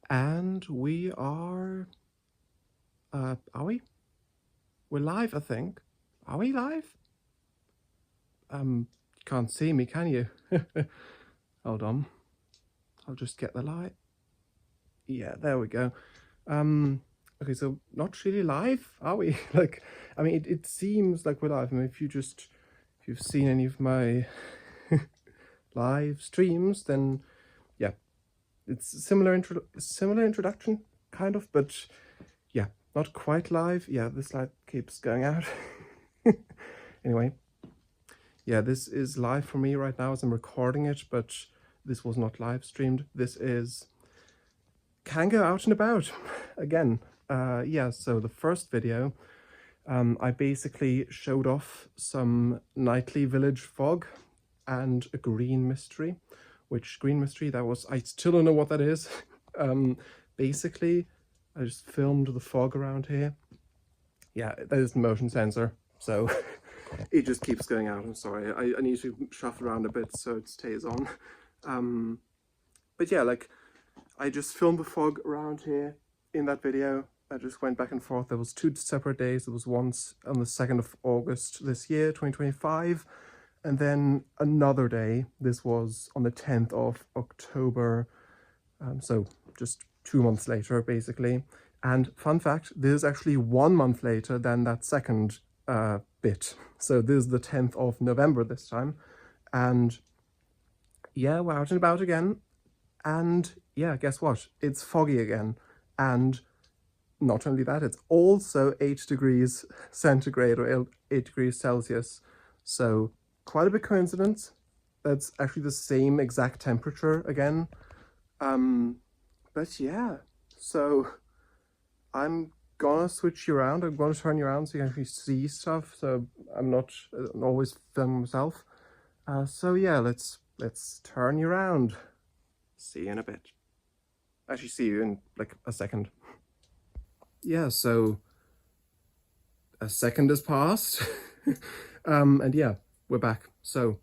And we are we? We're live, I think. Are we live? You can't see me, can you? Hold on. I'll just get the light. Yeah, there we go. Okay, so not really live, are we? Like, I mean, it seems like we're live. I mean, if you've seen any of my live streams, then yeah, it's a similar introduction, kind of, but yeah, not quite live. Yeah, this light keeps going out. Anyway, yeah, this is live for me right now as I'm recording it, but this was not live streamed. This can go out and about again. Yeah, so the first video, I basically showed off some nightly village fog and a green mystery. Which green mystery that was, I still don't know what that is. Basically, I just filmed the fog around here. Yeah, that is the motion sensor, so it just keeps going out. I'm sorry, I need to shuffle around a bit so it stays on. But yeah, like, I just filmed the fog around here in that video. I just went back and forth. There was 2 separate days. There was once on the 2nd of August this year, 2025, and then another day. This was on the 10th of October, so just 2 months later, basically. And fun fact, this is actually 1 month later than that second bit. So this is the 10th of November this time. And yeah, we're out and about again. And yeah, guess what? It's foggy again. And not only that, it's also 8 degrees centigrade or 8 degrees Celsius. So quite a big coincidence. That's actually the same exact temperature again. But yeah, so I'm gonna switch you around. I'm gonna turn you around so you can actually see stuff. So I'm not always filming myself. So yeah, let's turn you around. See you in a bit. Actually, see you in like a second. Yeah, so a second has passed. And yeah, we're back. So,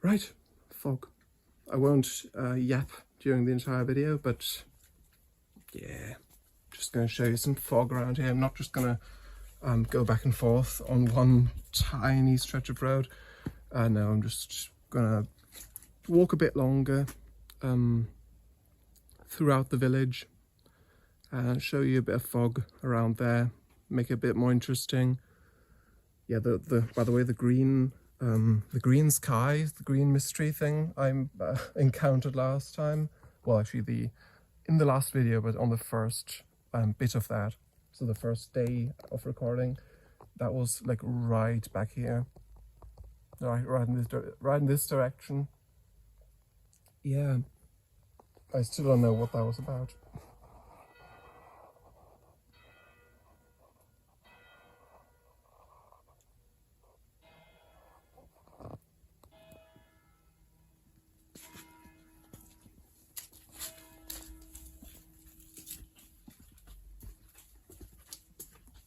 right, fog. I won't yap during the entire video, but yeah, just going to show you some fog around here. I'm not just going to go back and forth on one tiny stretch of road. No, I'm just going to walk a bit longer throughout the village and show you a bit of fog around there, make it a bit more interesting. Yeah, by the way, the green sky, the green mystery thing I encountered last time. Well, actually, in the last video, but on the first bit of that. So the first day of recording, that was like right back here, right in this direction. Yeah, I still don't know what that was about.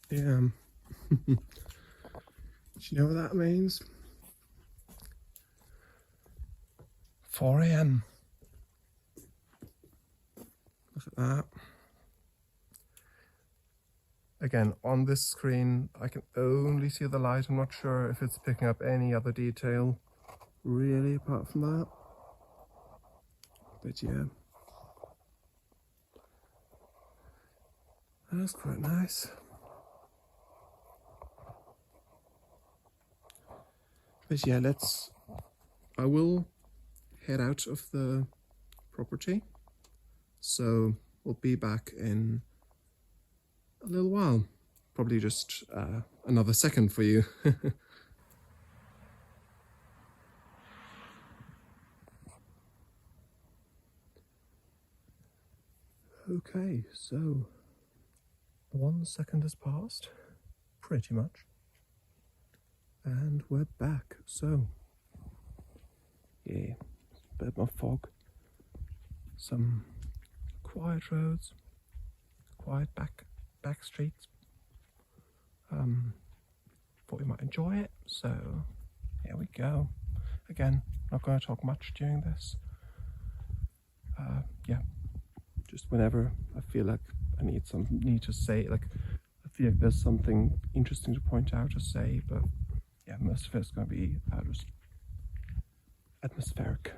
Yeah. Do you know what that means? 4 AM. Look at that. Again, on this screen, I can only see the light. I'm not sure if it's picking up any other detail, really, apart from that. But yeah. That's quite nice. But yeah, I will head out of the property. So we'll be back in a little while. Probably just another second for you. Okay, so 1 second has passed, pretty much. And we're back. So yeah, a bit more fog, some quiet roads, quiet back streets. Thought you might enjoy it, so Here we go. Again, not going to talk much during this. Yeah, just whenever I feel like I need to say, like I feel like there's something interesting to point out or say, but yeah, most of it's going to be just atmospheric.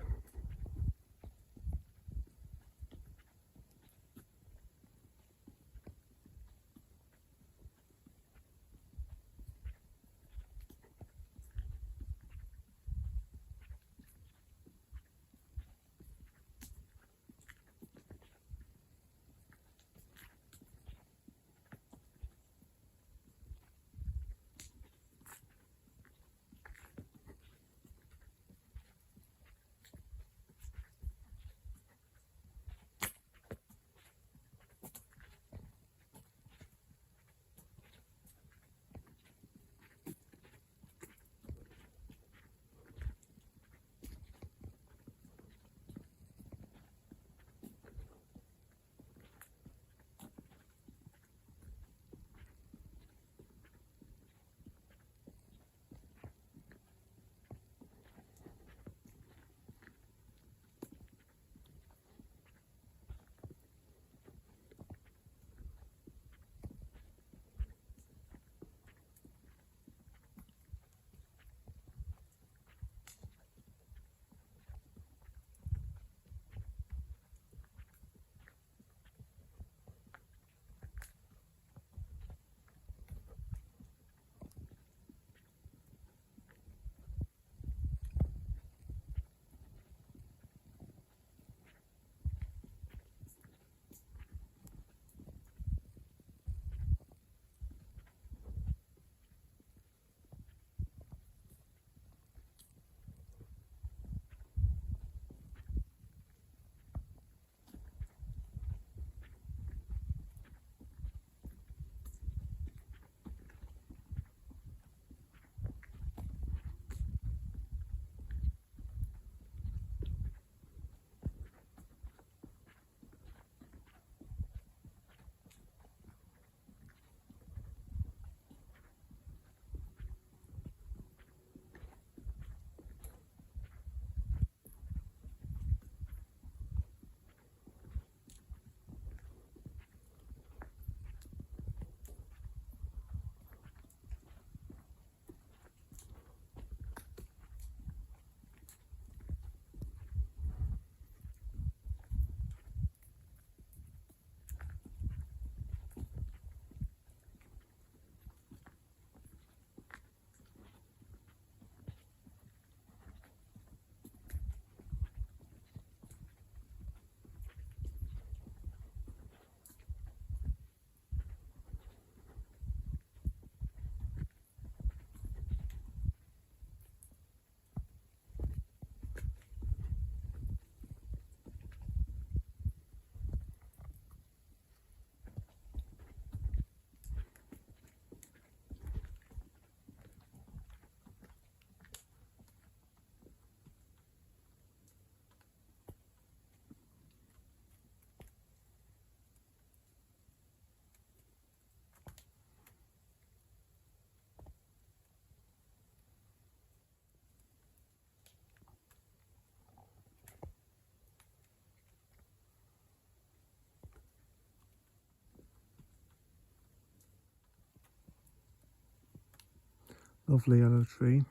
Lovely yellow tree.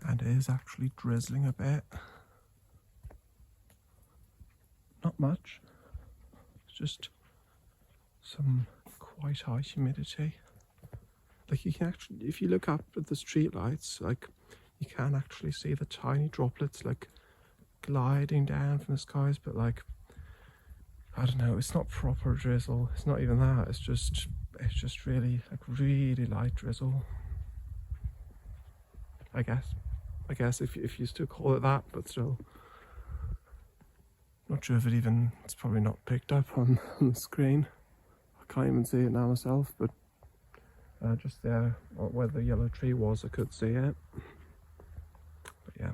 And it is actually drizzling a bit. Not much. It's just some quite high humidity. Like you can actually, if you look up at the street lights, like you can actually see the tiny droplets like gliding down from the skies, but like, I don't know, it's not proper drizzle. It's not even that. It's just really, like really light drizzle. I guess if you still call it that, but still. Not sure if it's probably not picked up on the screen. I can't even see it now myself, but just there where the yellow tree was, I could see it. But yeah,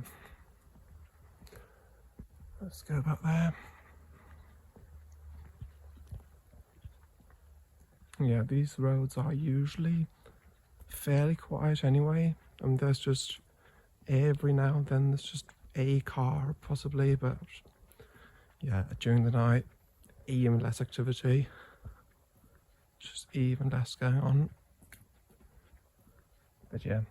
let's go back there. Yeah, these roads are usually fairly quiet anyway. And there's just every now and then there's just a car possibly, but yeah, during the night, even less activity, just even less going on. But yeah.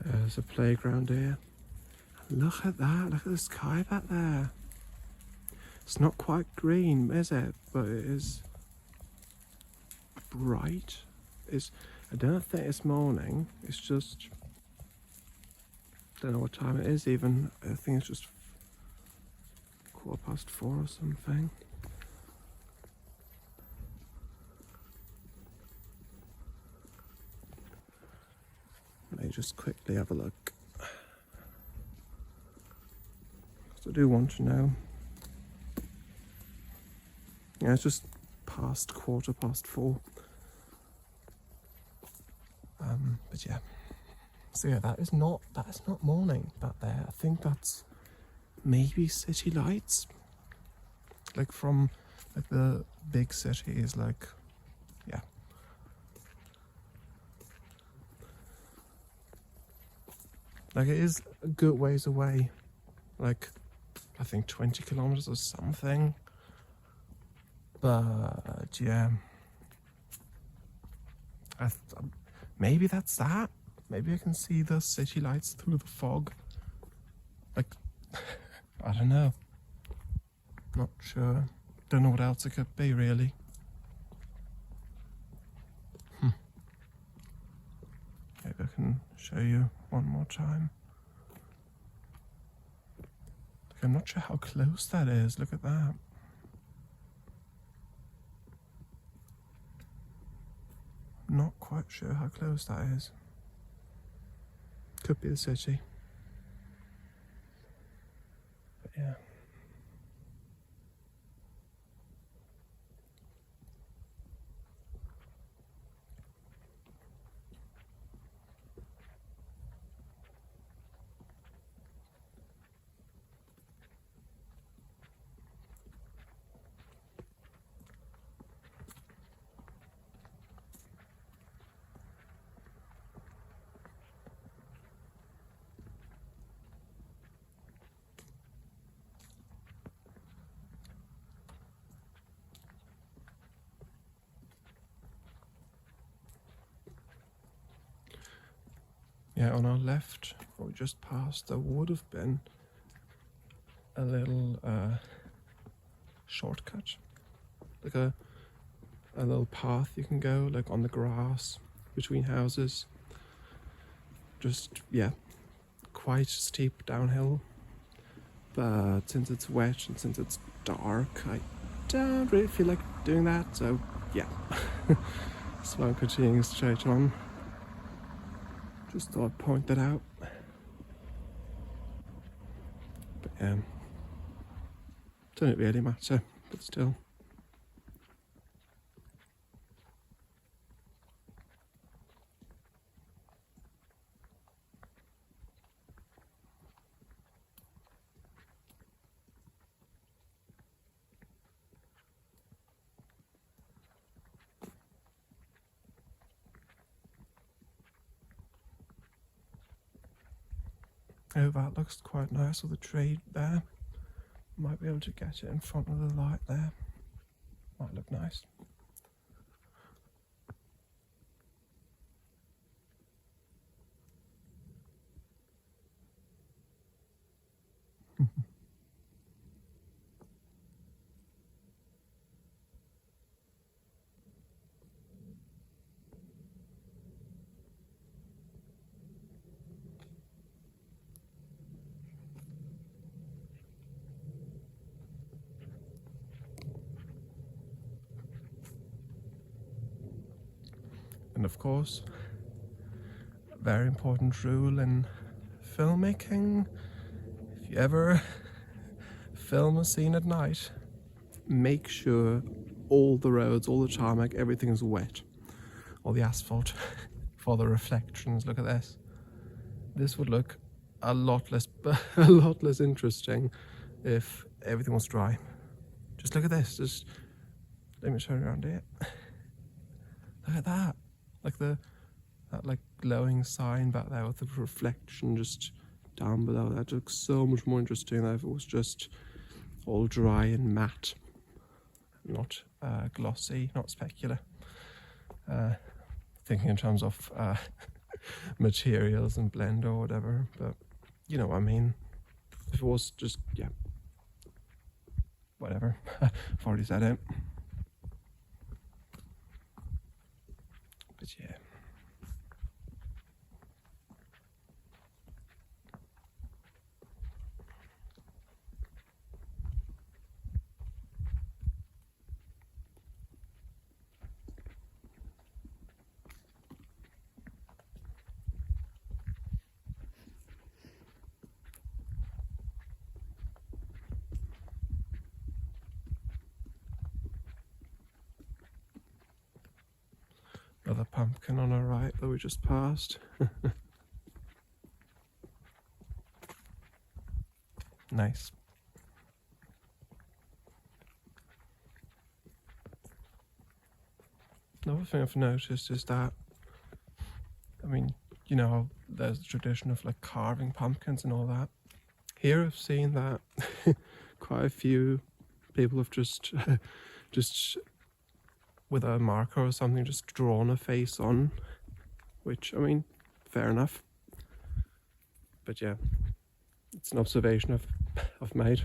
There's a playground here. Look at that, look at the sky back there. It's not quite green, is it? But it is bright. I don't think it's morning, it's just, don't know what time it is even. I think it's just 4:15 or something. Let me just quickly have a look, because I do want to know. Yeah, it's just past 4:15. But yeah. So yeah, that is not morning back there. I think that's maybe city lights. Like from like the big cities, like yeah. Like it is a good ways away. Like I think 20 kilometers or something. But yeah. Maybe that's that. Maybe I can see the city lights through the fog. Like, I don't know. Not sure. Don't know what else it could be, really. Maybe I can show you one more time. Like, I'm not sure how close that is. Look at that. Not quite sure how close that is. Could be the city. But yeah. Yeah, on our left, or just past, there would have been a little shortcut, like a little path you can go, like on the grass between houses. Just yeah, quite steep downhill. But since it's wet and since it's dark, I don't really feel like doing that. So yeah, slow continuing straight on. Just thought I'd point that out. But yeah, doesn't really matter, but still. Oh, that looks quite nice with the tree there. Might be able to get it in front of the light there. Might look nice. And of course, a very important rule in filmmaking, if you ever film a scene at night, make sure all the roads, all the tarmac, everything is wet. All the asphalt for the reflections. Look at this. This would look a lot less interesting if everything was dry. Just look at this. Just let me turn around here. Look at that. Like that like glowing sign back there with the reflection just down below. That looks so much more interesting than if it was just all dry and matte, not glossy, not specular. Thinking in terms of materials and blend or whatever, but you know what I mean. If it was just, yeah, whatever. I've already said it. But yeah. Another pumpkin on our right that we just passed. Nice. Another thing I've noticed is that, I mean, you know how there's the tradition of like carving pumpkins and all that. Here I've seen that quite a few people have just with a marker or something just drawn a face on, which, I mean, fair enough. But yeah, it's an observation I've made.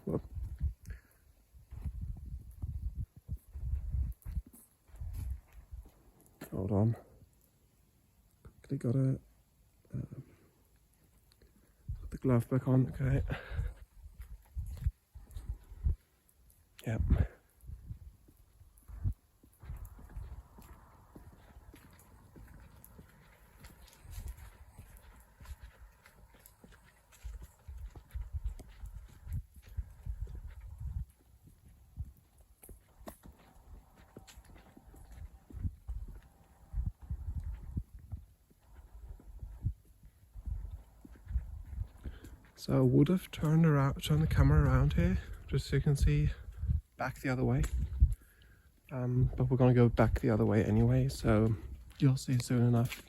Well, hold on. Quickly gotta put the glove back on. Okay. Yep. So I would have turned the camera around here, just so you can see back the other way. But we're gonna go back the other way anyway, so you'll see soon enough.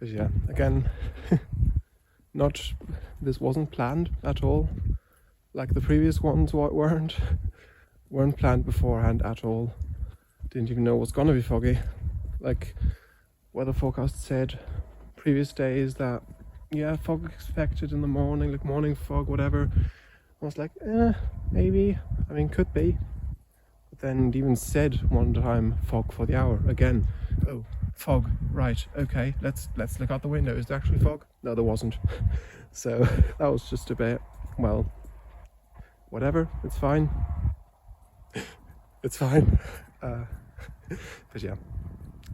But yeah, again, this wasn't planned at all. Like the previous ones weren't planned beforehand at all. Didn't even know it was gonna be foggy. Like weather forecast said previous days that yeah, fog expected in the morning, like morning fog, whatever. I was like, maybe. I mean, could be. But then it even said one time fog for the hour again. Oh, fog, right, okay, let's look out the window. Is there actually fog? No, there wasn't. So that was just a bit, well, whatever, it's fine. It's fine. But yeah,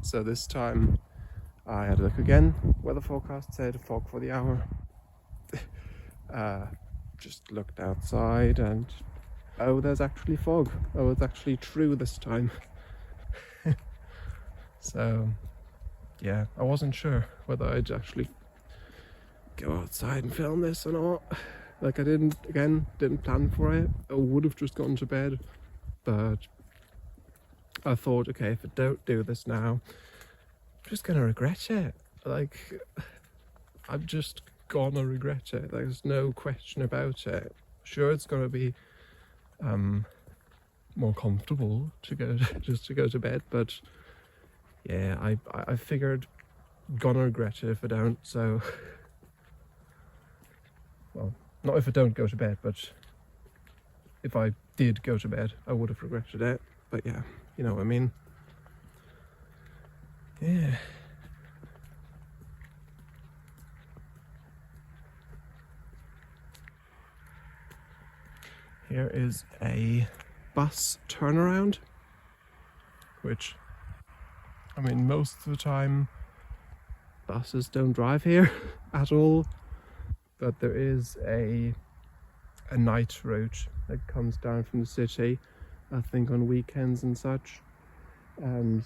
so this time I had a look again. Weather forecast said fog for the hour. Just looked outside and oh, there's actually fog. Oh, it's actually true this time. So yeah, I wasn't sure whether I'd actually go outside and film this or not. Like I didn't plan for it. I would have just gone to bed, but I thought, okay, if I don't do this now, I'm just gonna regret it. Like I'm just gonna regret it. There's no question about it. Sure, it's gonna be more comfortable to go to bed, but yeah, I figured gonna regret it if I don't. So well, not if I don't go to bed, but if I did go to bed, I would have regretted it. But yeah, you know what I mean. Yeah. Here is a bus turnaround, which, I mean, most of the time buses don't drive here at all, but there is a night route that comes down from the city, I think on weekends and such, and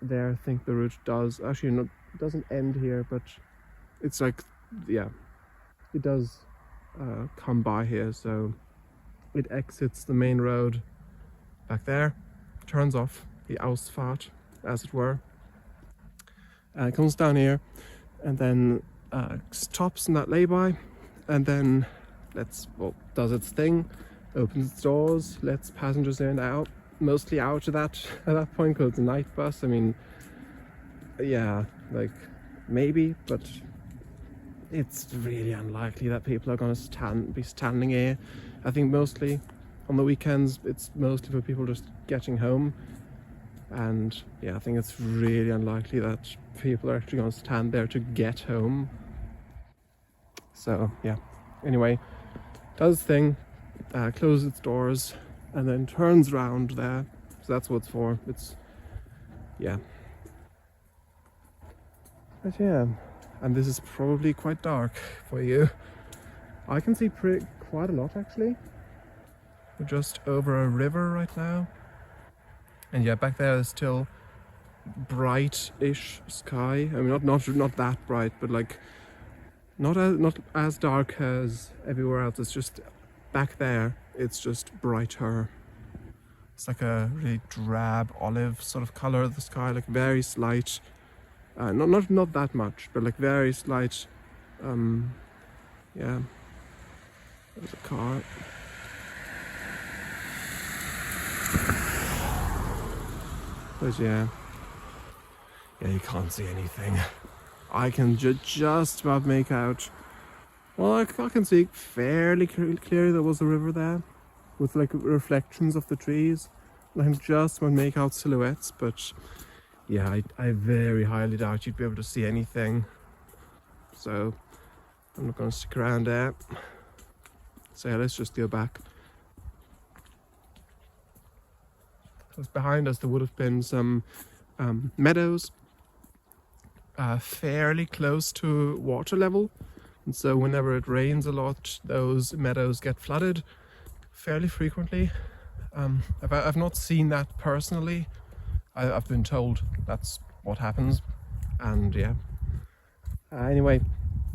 there I think the route does, actually not, it doesn't end here, but it's like, yeah, it does come by here, so it exits the main road back there, turns off the Ausfahrt, as it were, it comes down here, and then stops in that lay-by, and then does its thing, opens its doors, lets passengers in and out, mostly out at that point because it's a night bus. I mean, yeah, like maybe, but it's really unlikely that people are going to be standing here. I think mostly on the weekends it's mostly for people just getting home, and yeah, I think it's really unlikely that people are actually going to stand there to get home. So yeah, anyway, does its thing, closes its doors, and then turns around there. So that's what it's for. It's, yeah. But yeah, and this is probably quite dark for you. I can see quite a lot actually. We're just over a river right now. And yeah, back there is still bright-ish sky. I mean, not that bright, but like not as dark as everywhere else. It's just back there, it's just brighter. It's like a really drab olive sort of color of the sky, like very slight, not that much, but like very slight. Yeah, there's a car. But yeah, you can't see anything. I can just about make out. Well, I can see fairly clearly there was a river there, with like reflections of the trees. I can just about make out silhouettes, but yeah, I very highly doubt you'd be able to see anything. So I'm not going to stick around there. So yeah, let's just go back. Because behind us there would have been some meadows, fairly close to water level. And so whenever it rains a lot, those meadows get flooded fairly frequently. I've not seen that personally. I've been told that's what happens. And yeah. Anyway,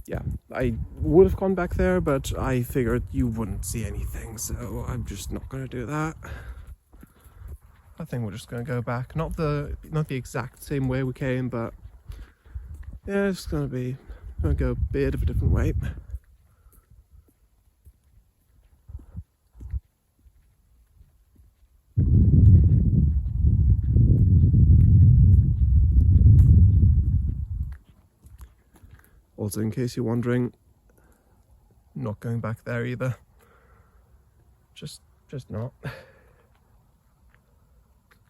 yeah, I would have gone back there, but I figured you wouldn't see anything, so I'm just not going to do that. I think we're just going to go back. Not the exact same way we came, but Yeah, it's gonna go a bit of a different way. Also, in case you're wondering, not going back there either. Just not.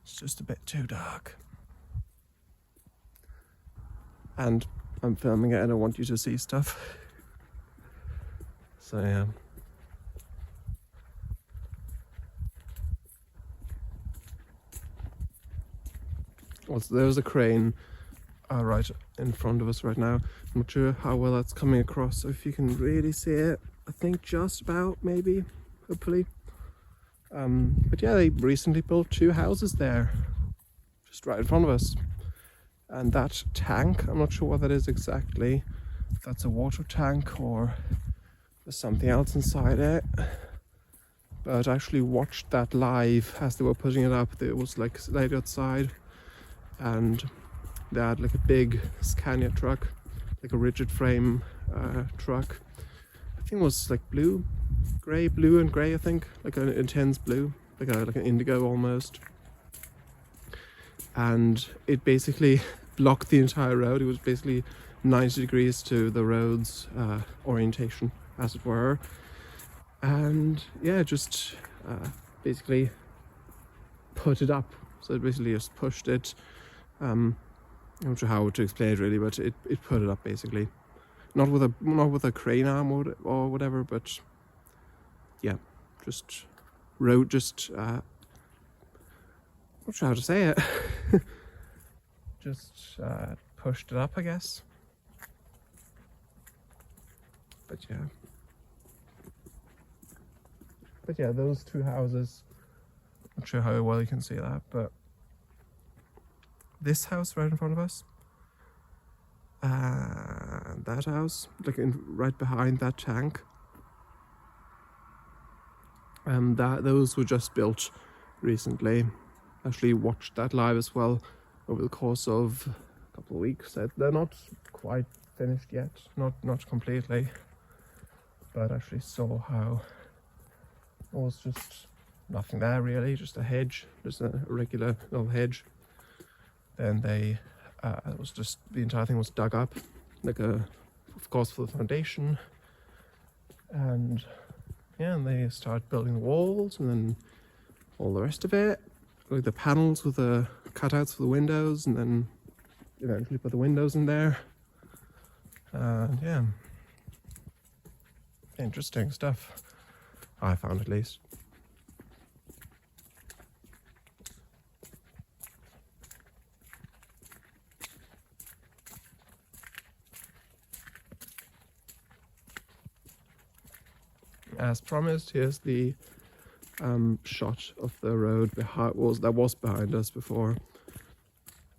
It's just a bit too dark. And I'm filming it and I want you to see stuff. So yeah. Also, there's a crane right in front of us right now. I'm not sure how well that's coming across, so if you can really see it, I think just about, maybe, hopefully. But yeah, they recently built 2 houses there, just right in front of us. And that tank, I'm not sure what that is exactly, if that's a water tank or there's something else inside it. But I actually watched that live as they were putting it up. It was like laid outside, and they had like a big Scania truck, like a rigid frame truck. I think it was like blue and grey, I think, like an intense blue, like an indigo almost. And it basically blocked the entire road. It was basically 90 degrees to the road's orientation, as it were. And yeah, just basically put it up. So it basically just pushed it. I'm not sure how to explain it really, but it put it up basically. Not with a crane arm or whatever, but yeah, just not sure how to say it. Just pushed it up, I guess. But yeah, those 2 houses, not sure how well you can see that, but this house right in front of us, and that house, like right behind that tank, those were just built recently. Actually watched that live as well over the course of a couple of weeks. They're not quite finished yet, not completely, but actually saw how it was just nothing there really, just a hedge, just a regular little hedge. Then it was just, the entire thing was dug up, like of course for the foundation, and yeah, and they started building the walls and then all the rest of it, like the panels with the cutouts for the windows, and then eventually put the windows in there. And yeah, interesting stuff, I found at least. As promised, here's the shot of the road that was behind us before.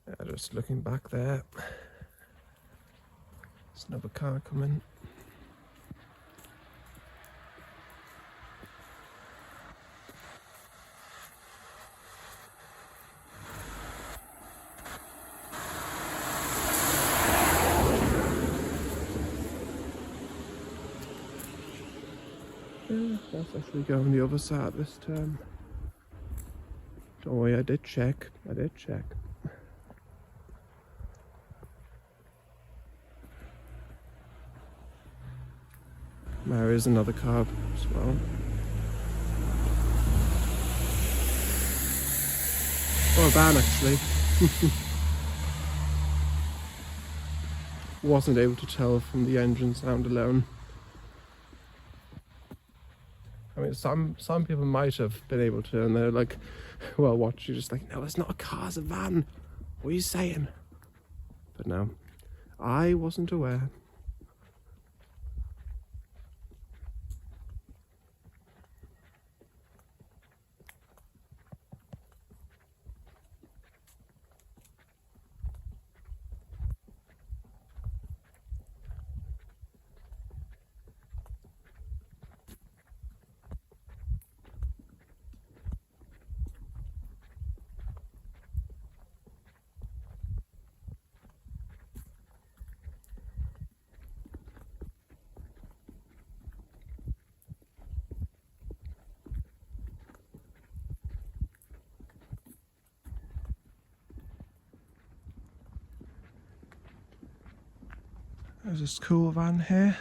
Yeah, just looking back there. There's another car coming. Yeah, that's actually going the other side this time. Don't worry, I did check. There is another car as well. Or a van actually. Wasn't able to tell from the engine sound alone. I mean, some people might have been able to, and they're like, well, what? You're just like, no, it's not a car, it's a van. What are you saying? But no, I wasn't aware. There's a school van here.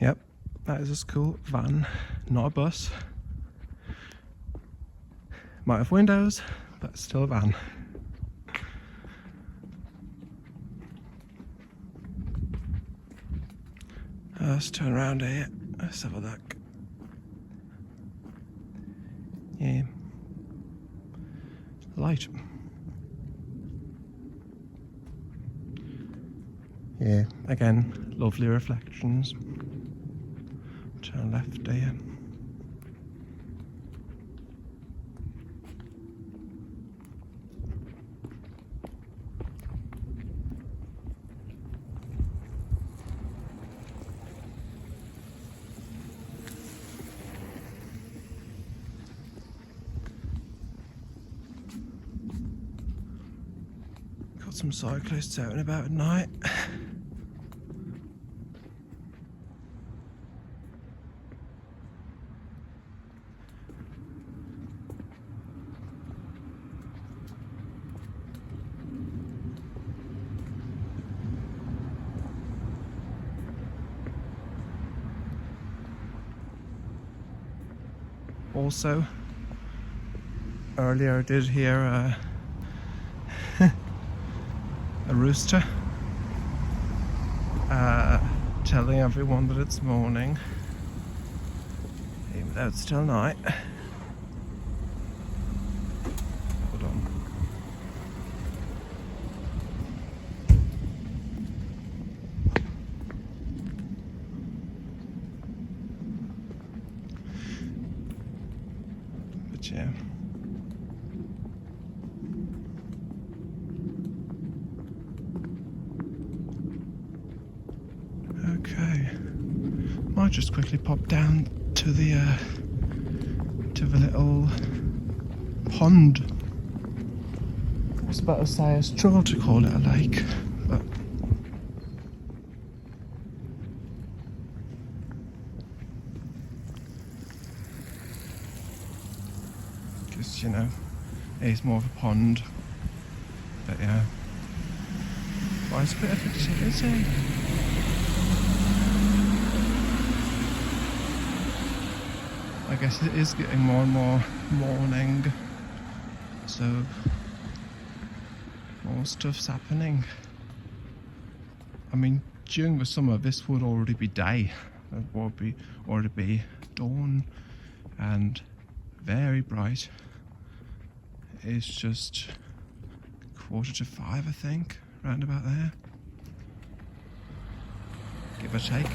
Yep, that is a school van, not a bus. Might have windows, but it's still a van. Let's turn around here. Let's have a look. Yeah. Light. Yeah, again, lovely reflections. Turn left here. Got some cyclists out and about at night. Also, earlier I did hear a rooster telling everyone that it's morning, even though it's still night. Hold on. But yeah. Okay, might just quickly pop down to the little pond. I was about to say I struggle to call it a lake, but because you know it's more of a pond. But yeah, well, it's a bit of activity. I guess it is getting more and more morning, so more stuff's happening. I mean, during the summer this would already be day, it would already be dawn and very bright. It's just 4:45, I think, round about there, give or take.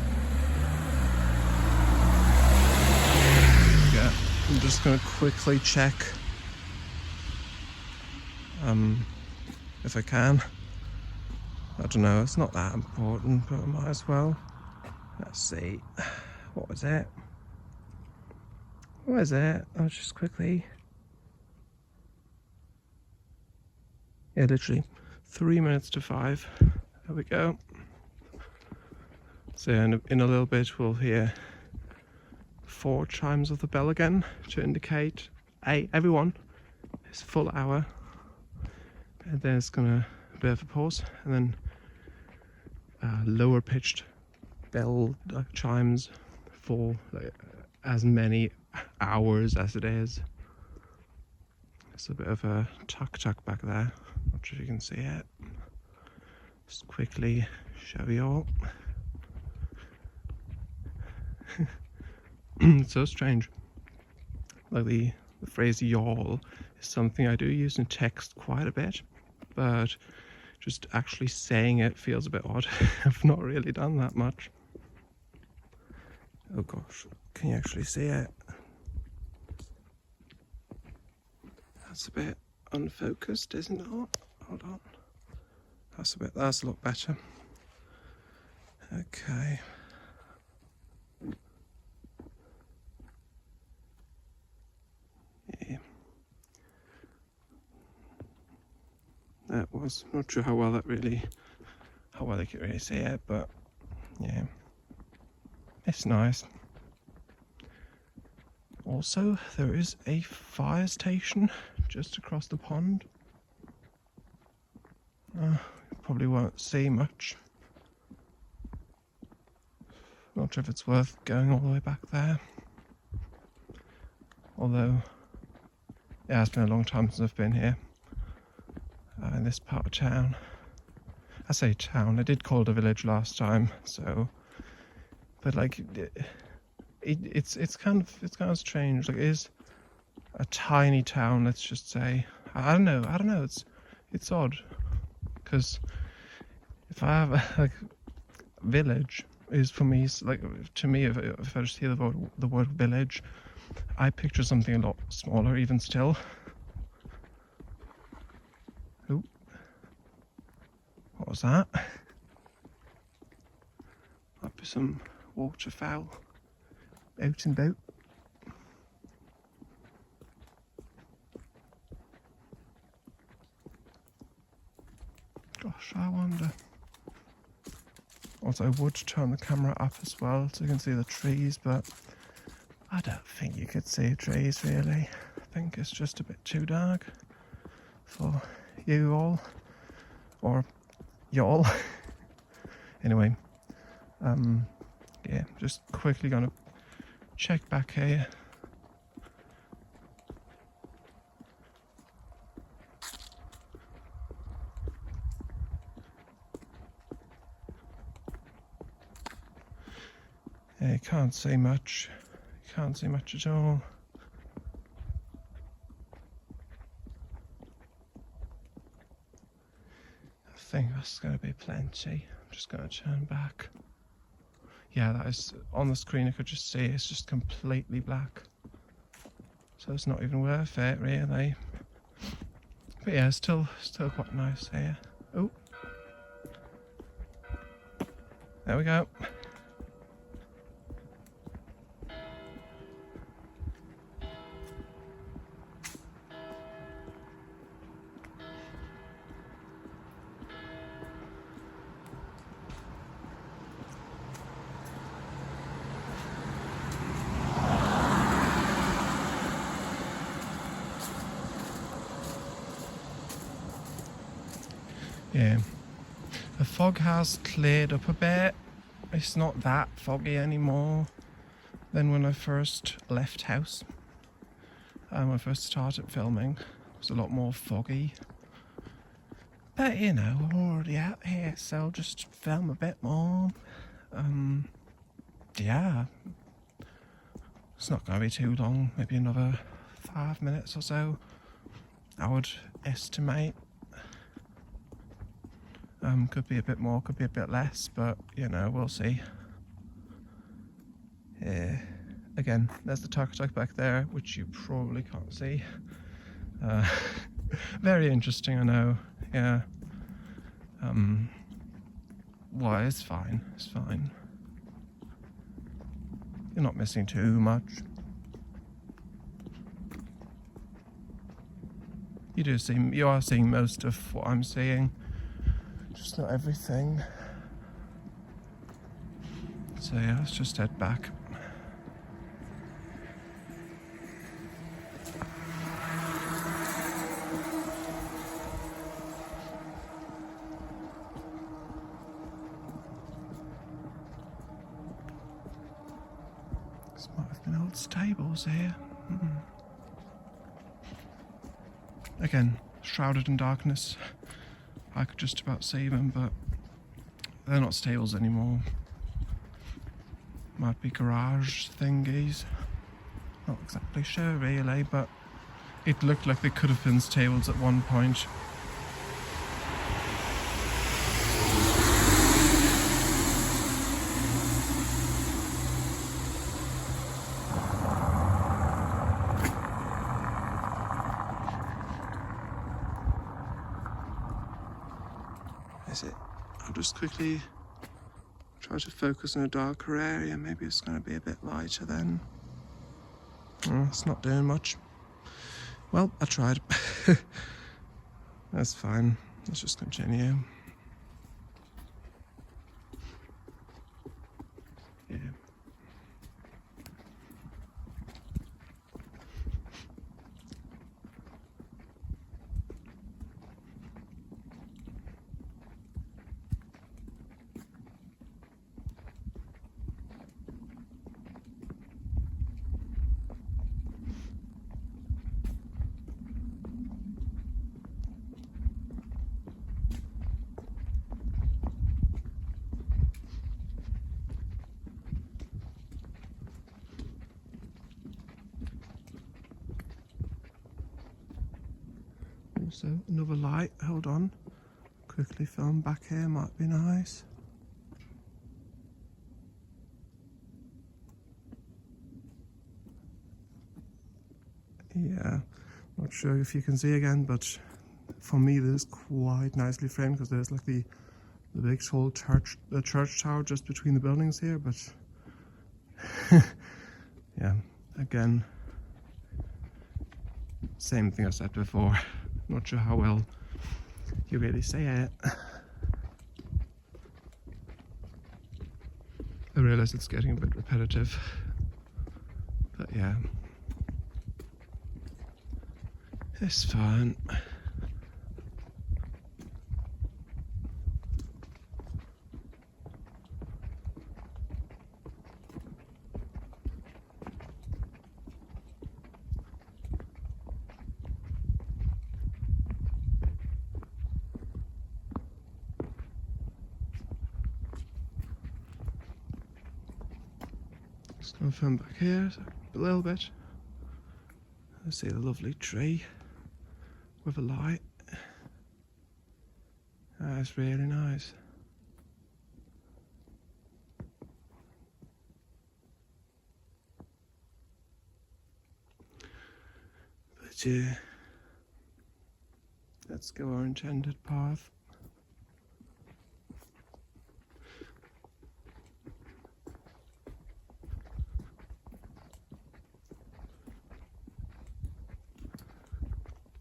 I'm just going to quickly check if I can. I don't know, it's not that important, but I might as well. Let's see. What was it? What is it? I'll just quickly. Yeah, literally 3 minutes to 5. There we go. So in a little bit we'll hear 4 chimes of the bell again to indicate everyone it's full hour, and then it's gonna a bit of a pause, and then lower pitched bell chimes for as many hours as it is. It's a bit of a tuck back there, not sure if you can see it. Just quickly show you all. It's so strange. Like the phrase "y'all" is something I do use in text quite a bit, but just actually saying it feels a bit odd. I've not really done that much. Oh gosh, can you actually see it? That's a bit unfocused, isn't it? Hold on. That's a lot better. Okay. Yeah. That was not sure how well they could really see it, but yeah, it's nice. Also, there is a fire station just across the pond. Probably won't see much. Not sure if it's worth going all the way back there. Although, yeah, it's been a long time since I've been here. In this part of town. I say town, I did call it a village last time, so... But like, it's kind of strange. Like, it is a tiny town, let's just say. I don't know, it's odd. Because if I have a village is for me, like, to me, if I just hear the word village, I picture something a lot smaller, even still. Ooh. What was that? Might be some waterfowl out and about. Gosh, I wonder. Also, I would turn the camera up as well so you can see the trees, but I don't think you could see trees really. I think it's just a bit too dark for you all, or y'all. Anyway, yeah, just quickly gonna check back here. Yeah, you can't see much. You can't see much at all. I think that's going to be plenty. I'm just going to turn back. Yeah, that is on the screen. I could just see it's just completely black. So it's not even worth it, really. But yeah, still quite nice here. Oh, there we go. Yeah, the fog has cleared up a bit. It's not that foggy anymore than when I first left house. When I first started filming, it was a lot more foggy. But you know, I'm already out here, so I'll just film a bit more. Yeah, it's not going to be too long, maybe another 5 minutes or so, I would estimate. Could be a bit more, could be a bit less, but you know, we'll see. Yeah. Again, there's the tuk-tuk back there, which you probably can't see. Very interesting, I know. Yeah. Well, it's fine. It's fine. You're not missing too much. You are seeing most of what I'm seeing. Just not everything. So yeah, let's just head back. This might have been old stables here. Again, shrouded in darkness. I could just about see them, but they're not stables anymore. Might be garage thingies. Not exactly sure really, but it looked like they could have been stables at one point. Is it? I'll just quickly try to focus on a darker area. Maybe it's going to be a bit lighter then. Oh, it's not doing much. Well, I tried. That's fine. Let's just continue. Yeah. So another light, hold on. Quickly film back here, might be nice. Yeah, not sure if you can see again, but for me this is quite nicely framed because there's like the big tall church tower just between the buildings here, but yeah, again, same thing I said before. Not sure how well you really say it. I realise it's getting a bit repetitive, but yeah, it's fine. Just going to film back here a little bit. I see the lovely tree with a light. That's really nice. But yeah, let's go our intended path.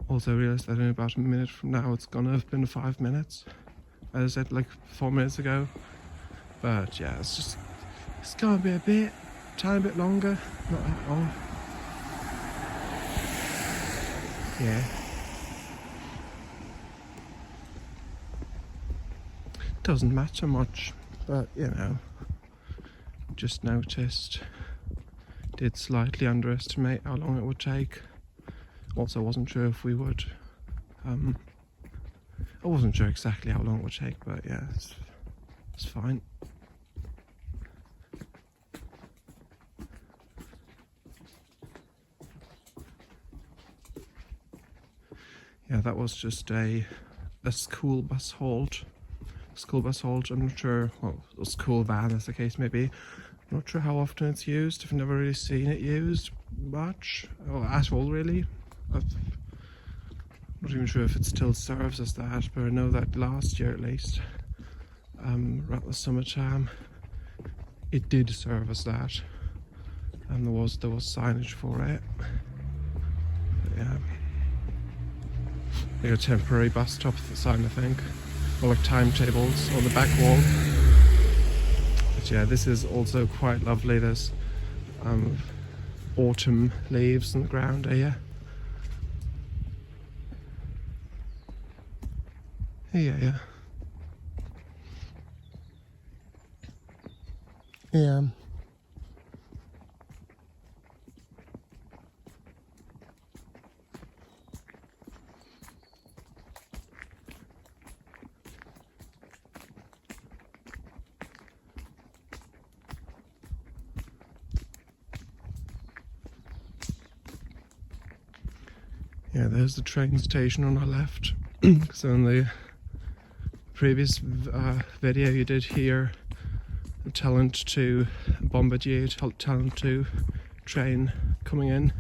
Also realised that in about a minute from now it's gonna have been 5 minutes. As I said like 4 minutes ago. But yeah, it's gonna be tiny bit longer, not that long. Yeah. Doesn't matter much, but you know, just noticed. Did slightly underestimate how long it would take. Also wasn't sure if we would. I wasn't sure exactly how long it would take, but yeah, it's fine. Yeah, that was just a school bus halt. I'm not sure, well, a school van as the case may be. I'm not sure how often it's used. I've never really seen it used much, or at all really. I'm not even sure if it still serves as that, but I know that last year at least, around the summertime, it did serve as that, and there was signage for it. But yeah, like a temporary bus stop sign, I think, or like timetables on the back wall. But yeah, this is also quite lovely. There's autumn leaves on the ground here. Yeah. Yeah, there's the train station on our left. So in the previous video you did hear Talent 2 Bombardier Talent 2 train coming in,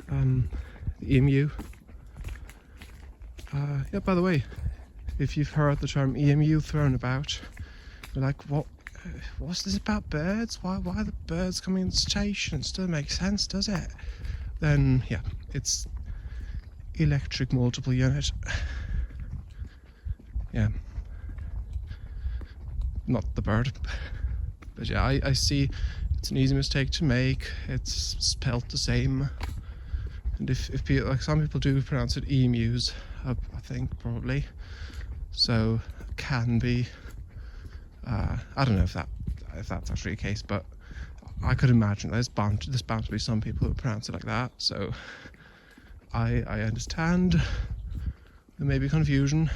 the EMU. Yeah, by the way, if you've heard the term EMU thrown about, you're like, what's this about birds? Why are the birds coming in stations? Doesn't make sense, does it? Then yeah, it's electric multiple unit. Yeah, not the bird. But yeah, I see it's an easy mistake to make. It's spelt the same, and if people, like some people do pronounce it emus, I think probably. So can be. I don't know if that's actually the case, but I could imagine there's bound to be some people who pronounce it like that. So I understand there may be confusion,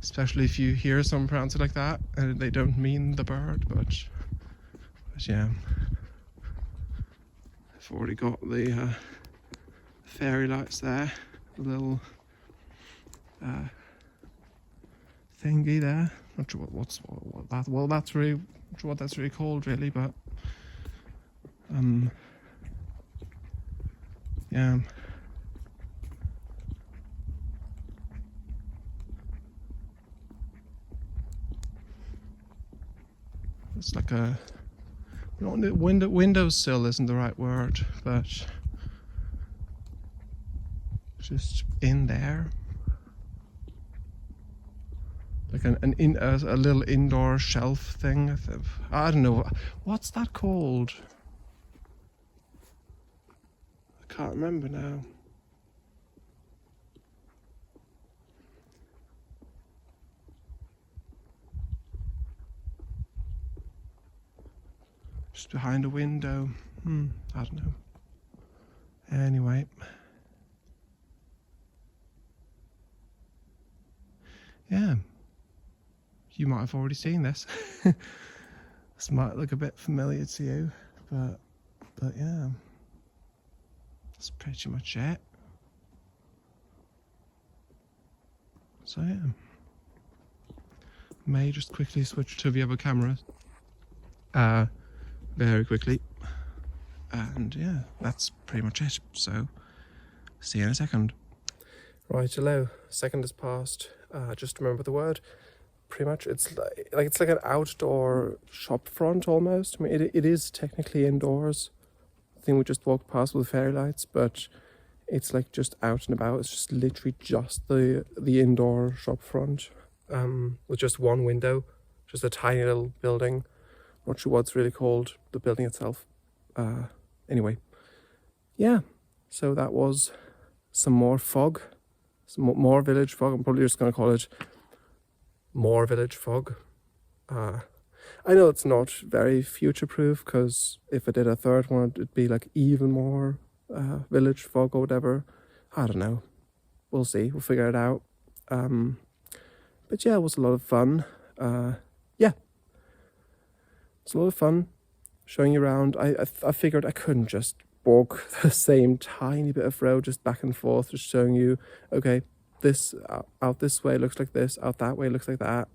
especially if you hear someone pronounce it like that and they don't mean the bird, but yeah. I've already got the fairy lights there, the little thingy there. Not sure what that. Well, that's really not sure what that's really called, really, but yeah. It's like a windowsill isn't the right word, but just in there, like a little indoor shelf thing. I don't know what's that called. I can't remember now. Just behind a window. I don't know. Anyway. Yeah. You might have already seen this. This might look a bit familiar to you, but yeah. That's pretty much it. So yeah. May just quickly switch to the other camera. Very quickly. And yeah, that's pretty much it. So, see you in a second. Right, hello. Second has passed. Just remember the word. Pretty much, it's like an outdoor shop front almost. I mean, it is technically indoors. I think we just walked past with fairy lights, but it's like just out and about. It's just literally just the indoor shop front, with just one window, just a tiny little building. Not sure what it's really called, the building itself. Anyway, yeah, so that was some more fog, some more village fog. I'm probably just going to call it more village fog. I know it's not very future-proof, because if I did a third one, it'd be like even more village fog or whatever. I don't know. We'll see. We'll figure it out. But yeah, it was a lot of fun. Yeah. It's a lot of fun showing you around. I figured I couldn't just walk the same tiny bit of road just back and forth, just showing you, okay, this out this way looks like this, out that way looks like that.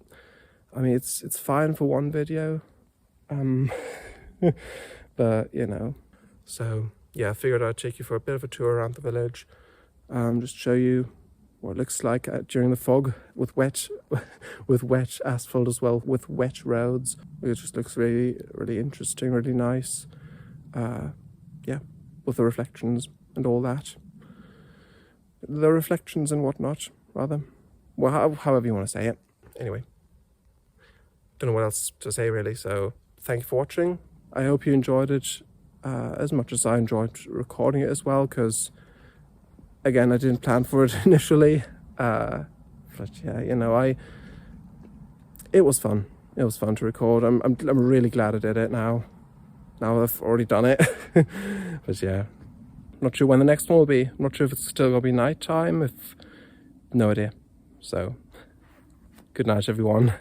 I mean, it's fine for one video, but you know. So yeah, I figured I'd take you for a bit of a tour around the village, just show you what it looks like during the fog with wet asphalt as well, with wet roads. It just looks really, really interesting, really nice. Yeah, with the reflections and all that. The reflections and whatnot, rather. Well, however you want to say it. Anyway, don't know what else to say really. So thank you for watching. I hope you enjoyed it as much as I enjoyed recording it as well, because again, I didn't plan for it initially, but yeah, you know, it was fun. It was fun to record. I'm really glad I did it now. Now I've already done it. But yeah, not sure when the next one will be. Not sure if it's still gonna be night time. No idea. So, good night, everyone.